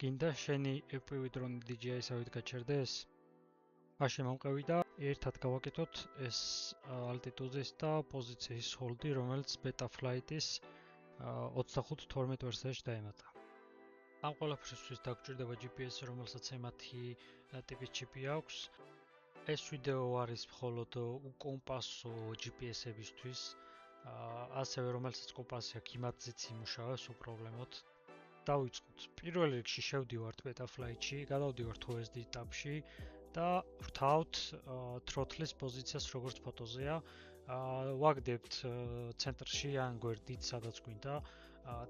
გინდა შენი EPV დრონი DJI-სავით გაჩერდეს? მაშინ მომყევი და ერთად გავაკეთოთ ეს altitude-ის და პოზიციის hold-ი, რომელიც Betaflight-ის 25.12 ვერსიაში დაემატა. ამ ყველაფერისთვის დაგჭირდება GPS-ი, რომელსაც ემათი ტიპის ჩიპი აქვს. ეს ვიდეო არის მხოლოდ უკომპასო GPS-ებისთვის, ასევე რომელსაც კომპასი აქვს, იმათზეც იმუშავებს უპრობლემოდ. დავიწყოთ. პირველ რიგში შევდივართ Betaflight-ში, გადავდივართ OSD tab-ში და ვრთავთ throttle-ის პოზიციას, როგორც ფოტოზეა. ვაგდებთ ცენტრში ან გვერდით, სადაც გვინდა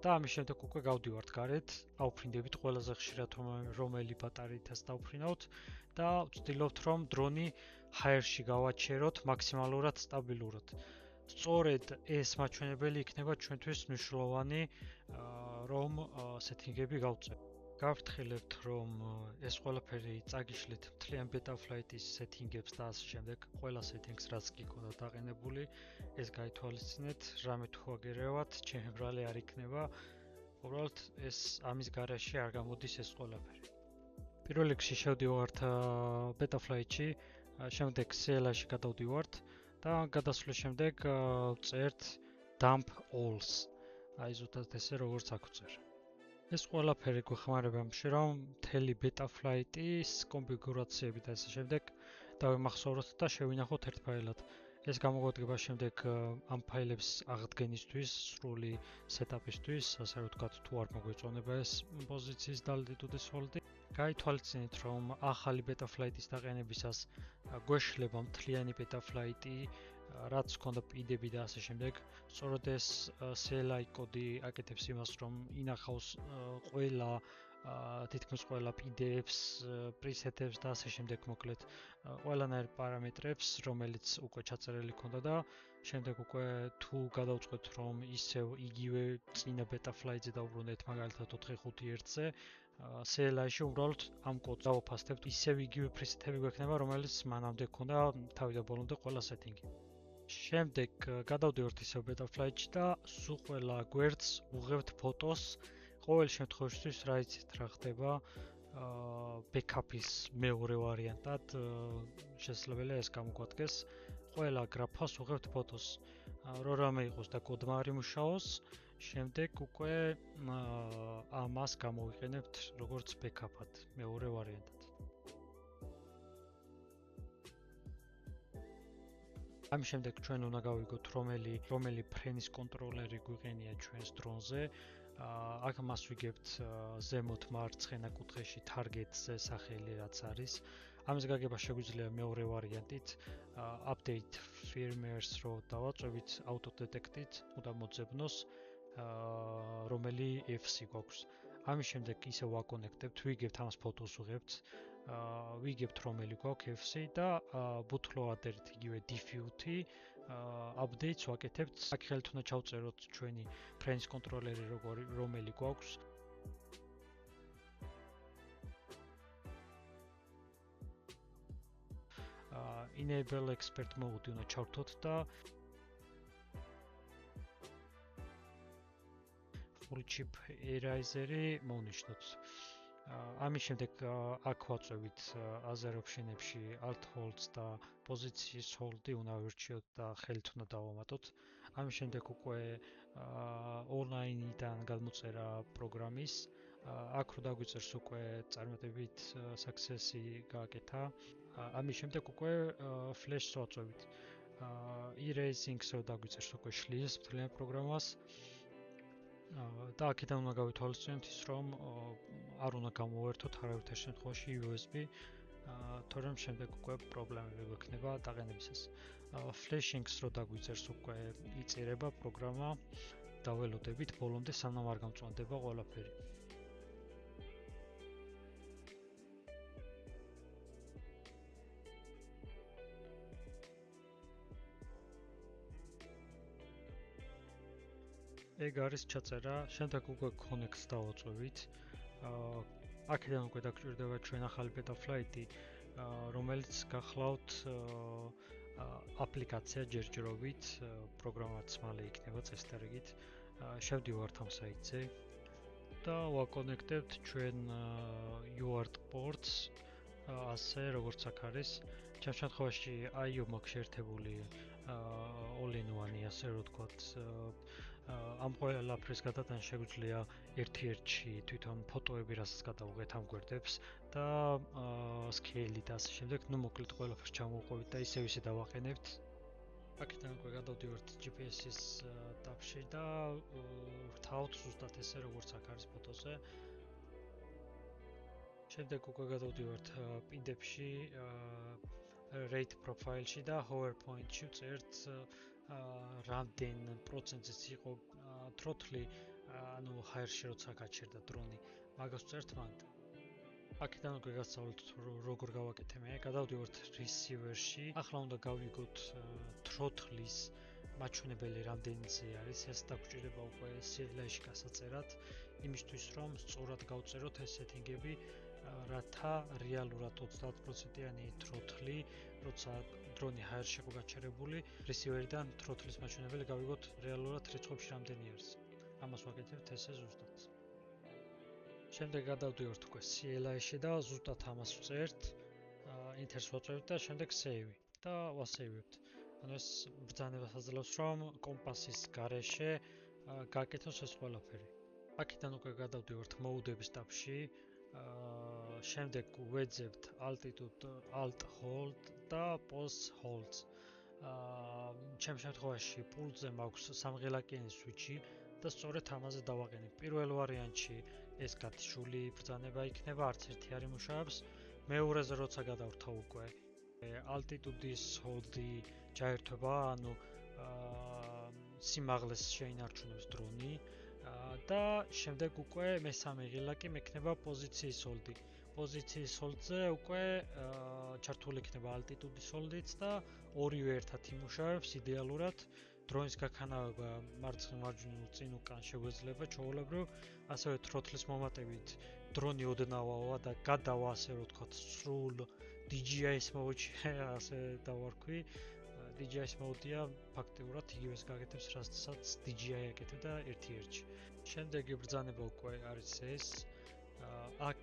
და ამის შემდეგ უკვე გავდივართ გარეთ, ავფრინდებით ყველაზე ხშირად რომელი ბატარეითაც დავფრინავთ და ვცდილობთ რომ დრონი ჰაერში გავაჩეროთ მაქსიმალურად სტაბილურად. სწორედ ეს მაჩვენებელი იქნება ჩვენთვის მნიშვნელოვანი რომ სეტინგები გავწევთ. გავფრთხილებთ რომ ეს ყველაფერი წაგიშლით მთლიან Betaflight-ის სეტინგებს და ასე შემდეგ, ყველა სეტინგს რაც კი ქონდათ დაყენებული, ეს გაითვალისწინეთ, რამე თუ აგერევათ, ჩემი ბრალი არ იქნება. უბრალოდ ეს ამის გარეშე არ გამოდის ეს ყველაფერი. პირველ რიგში შევდივართ Betaflight-ში, შემდეგ CLI-ში გადავდივართ და გადასვლის შემდეგ ვწერთ dump alls. აი ზუსტად ესე როგორც აქ ვწერ. ეს ყველაფერი გვეხმარება იმაში, რომ მთელი Betaflight-ის კონფიგურაციები და ასე შემდეგ დავიმახსოვროთ და შევინახოთ ერთფაილად. ეს გამოგვადგება შემდეგ ამ ფაილებს აღდგენისთვის, სრული setup-ისთვის, ასე ვთქვათ, თუ არ მოგვეწონება ეს პოზიციის და altitude-ის hold-ი. გაითვალისწინეთ, რომ ახალი Betaflight-ის დაყენებისას გვეშლება მთლიანი Betaflight-ი, რაც ჰქონდა პიდები და ასე შემდეგ. სწორედ ეს CLI კოდი აკეთებს იმას, რომ ინახავს ყველა თითქმის ყველა PDF-ს, preset-ებს და ასე შემდეგ, მოკლედ ყველანაირ პარამეტრებს, რომელიც უკვე ჩაწერილი ჰქონდა და შემდეგ უკვე თუ გადავწყვეტ, რომ ისევ იგივე წინა Betaflight-ზე დავბრუნდეთ, მაგალითად 451-ზე, CLI-ში უბრალოდ ამ კოდს დავაფასდებთ, ისევ იგივე preset-ები გვექნება, რომელიც მანამდე ჰქონდა თავიდან ბოლომდე ყველა სეტინგი. შემდეგ გადავდივართ ისევ Betaflight-ში და სულ ყველა გვერდს უღებთ ფოტოს. ყოველ შემთხვევაში რა იცით რა ხდება backup-ის მეორე ვარიანტად შესაძლებელია ეს გამოგვადგეს. ყველა გრაფას უღებთ ფოტოს. რო რამე იყოს და კოდმა არ იმუშაოს, შემდეგ უკვე ამას გამოვიყენებთ როგორც backup-ად მეორე ვარიანტად. ამის შემდეგ ჩვენ უნდა გავიგოთ რომელი ფრენის კონტროლერი გვიყენია ჩვენს დრონზე. აქ მას ვიგებთ ზემოთ მარცხენა კუთხეში target-ზე სახელი რაც არის. ამის გაგება შეგვიძლია მეორე ვარიანტით, update firmware-ს რო დავაწვევით auto-detect-ით, უნდა მოძებნოს რომელი FC გვაქვს. ამის შემდეგ ისე ვაკონექტებთ, ვიგებთ ამას ფოტოს უღებთ, ვიგებთ რომელი გვაქვს FC და bootloader-ით იგივე diffute updates ვაკეთებთ. აქ ხელით უნდა ჩავწეროთ ჩვენი ფრენის კონტროლერი რომელი გვაქვს. Enable expert mode უნდა ჩავრთოთ და full chip eraser-ი მოვნიშნოთ. ამის შემდეგ აქ ვაწვევით other option-ებში alt holds და პოზიციის hold-ი უნდა ვირჩიოთ და ხელით უნდა დავამატოთ. ამის შემდეგ უკვე online-დან გადმოწერა პროგრამის. აქ რო დაგვიწერს უკვე წარმატებით success-ი გააკეთა. ამის შემდეგ უკვე flash-ს ვაწვევით. erasing-ს რო დაგვიწერს უკვე შლის მთლიან პროგრამას. და აქედან უნდა გავითვალისწინოთ ის, რომ არ უნდა გამოვერთოთ არავითარ შემთხვევაში USB, თორემ შემდეგ უკვე პრობლემები გვექნება დაყენებისას. Flashing-ს რო დაგვიწერს უკვე იწერება პროგრამა, დაველოდებით ბოლომდე სანამ არ გამწვანდება ყველაფერი. ეგ არის ჩაწერა, შემდეგ უკვე connect-ს დავაწვევით. აქედან უკვე დაგჭირდება ჩვენ ახალი Betaflight-ი, რომელიც გახლავთ აპლიკაცია ჯერჯერობით, პროგრამაც მალე იქნება წესდარიგით. შევდივართ ამ საიტზე. და ვაკონექტებთ ჩვენ UART ports ასე როგორც აქ არის. ჩემ შემთხვევაში IO მაქვს შეერთებული all-in-one-ი ასე რომ ვთქვათ. ამ ყველაფრის გადატანა შეგვიძლია ერთ-ერთში თვითონ ფოტოები რასაც გადავუღეთ ამ გვერდებს და scale-ი და ასე შემდეგ, მოკლედ ყველაფერს ჩამოვყვებით და ისევ დავაყენებთ. აქედან უკვე გადავდივართ GPS-ის tabში და ვთავთ ზუსტად ესე როგორც აქ არის ფოტოზე. შემდეგ უკვე გადავდივართ პინდებში rate profile-ში და hover point-ში ვწერთ რამდენ პროცენტიც იყო throttle-ი, ანუ ჰაერში როცა გაჩერდა დრონი. მაგას ვწერთ მანდ. აქედან უკვე გასწავლეთ როგორ გავაკეთე მე. გადავდივართ receiver-ში. ახლა უნდა გავიგოთ throttle-ის მაჩვენებელი რამდენიცე არის. ეს დაგვჭირდება უკვე CLI-ში გასაწერად, იმისთვის რომ სწორად გავწეროთ ეს setting-ები, რათა რეალურად 30%-იანი throttle-ი, როცა დრონი ჰაერში იყო გაჩერებული, receiver-დან throttle-ის მაჩვენებელი გავიგოთ რეალურად რიცხვებში რამდენი არის. ამას ვაკეთებთ ესე ზუსტად. შემდეგ გადავდივართ უკვე CLI-ში და ზუსტად ამას ვწერთ, enter-ს ვაწევთ და შემდეგ save და ვასეივებთ. ანუ ეს ბრძანებას აძლევს, რომ კომპასის გარეშე გაკეთოს ეს ყველაფერი. აქედან უკვე გადავდივართ mode-ების tabში. შემდეგ ვეძებთ altitude, alt hold და pause holds. ჩემ შემთხვევაში პულზე მაქვს სამღილაკიანი switch-ი და სწორედ ამაზე დავაყენებ. პირველ ვარიანტში ეს გათიშული ბრძანება იქნება, არც ერთი არ იმუშავებს. მეორეზე როცა გადავრთავ უკვე altitude-ის hold-ი ჯაერთვება, ანუ სიმაღლეს შეინარჩუნებს დრონი და შემდეგ უკვე მესამე ღილაკი მექნება პოზიციის hold-ი. პოზიციის hold-ზე უკვე ჩართული იქნება altitude-ის hold-იც და ორივე ერთად იმუშავებს იდეალურად. დრონის გაქანავება მარცხნივ-მარჯვნივ წინ უკან შეგვეძლება ჩვეულებრივ, ასევე throttle-ის მომატებით დრონი ოდნავავა და გადავა ასე რომ ვთქვათ სრულ DJI-ის mode-ში ასე დავარქვი. DJI-ის mode-ია ფაქტიურად იგივეს გაკეთებს, რასაც DJI აკეთებდა ერთ-ერთში. შემდეგი ბრძანება უკვე არის ეს. აქ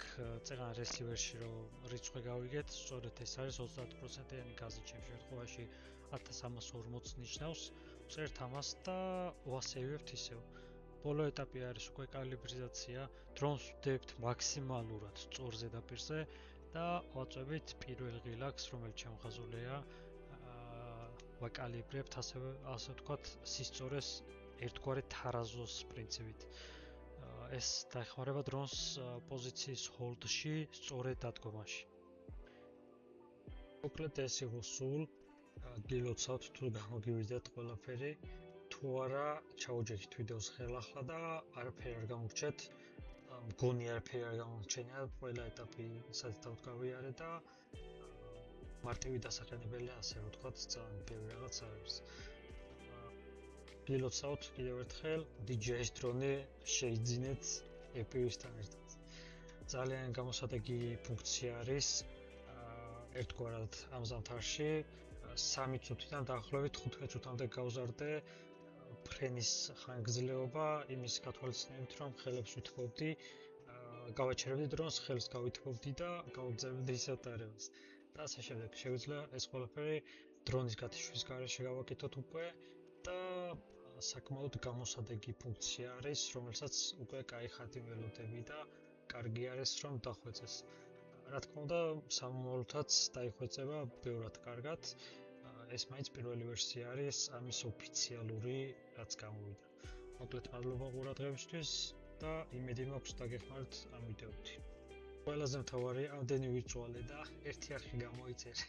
წერან receiver-ში რომ რიცხვი გავიგეთ, სწორედ ეს არის 30%-იანი გაზი ჩემ შემთხვევაში 1340 ნიშნავს. ვწერთ ამას და ვასეივებთ ისევ. ბოლო ეტაპი არის უკვე კალიბრიზაცია. დრონს ვდებთ მაქსიმალურად სწორ ზედაპირზე და ვაწვევით პირველ ღილაკს, რომელიც შემოხაზულია. ვაკალიბრებთ ასე ვთქვათ სისწორეს ერთგვარი თარაზოს პრინციპით. ეს დაეხმარება დრონს პოზიციის hold-ში სწორედ დადგომაში. მოკლედ ეს იყო სულ. გილოცავთ თუ გამოგივიძეთ ყველაფერი. თუ არა, ჩაუჯექით ვიდეოს ხელახლა და არაფერი არ გამოგრჩეთ. მგონი არაფერი არ გამოგრჩენია, ყველა ეტაპი სადაც გავიარე და მარტივი დასაყენებელია, ასე რომ ვთქვათ, ძალიან ბევრი რაღაც არის. გილოცავთ კიდევ ერთხელ, DJI-ის დრონი შეიძინეთ FPV-სთან ერთად. ძალიან გამოსადეგი ფუნქცია არის ერთგვარად ამ ზამთარში 3 წუთიდან დაახლოებით 15 წუთამდე გავზარდე ფრენის ხანგრძლივობა იმის გათვალისწინებით, რომ ხელებს ვითბობდი, გავაჩერებდი დრონს, ხელს გავითბობდი და გავაგზავნებდი ისევ ტარებას. და ასე შემდეგ. შეგვიძლია ეს ყველაფერი დრონის გათიშვის გარეშე გავაკეთოთ უკვე და საკმაოდ გამოსადეგი ფუნქცია არის, რომელსაც უკვე კაი ხატი ველოდები და კარგი არის რომ დახვეწეს. რა თქმა უნდა, სამომავლოდაც დაიხვეწება ბევრად კარგად. ეს მაინც პირველი ვერსია არის ამის ოფიციალური, რაც გამოვიდა. მოკლედ მადლობა ყურადღებისთვის და იმედი მაქვს დაგეხმართ ამ ვიდეოთი. ყველაზე მთავარი ამდენი ვირტუალი და ერთი არხი გამოიწერე.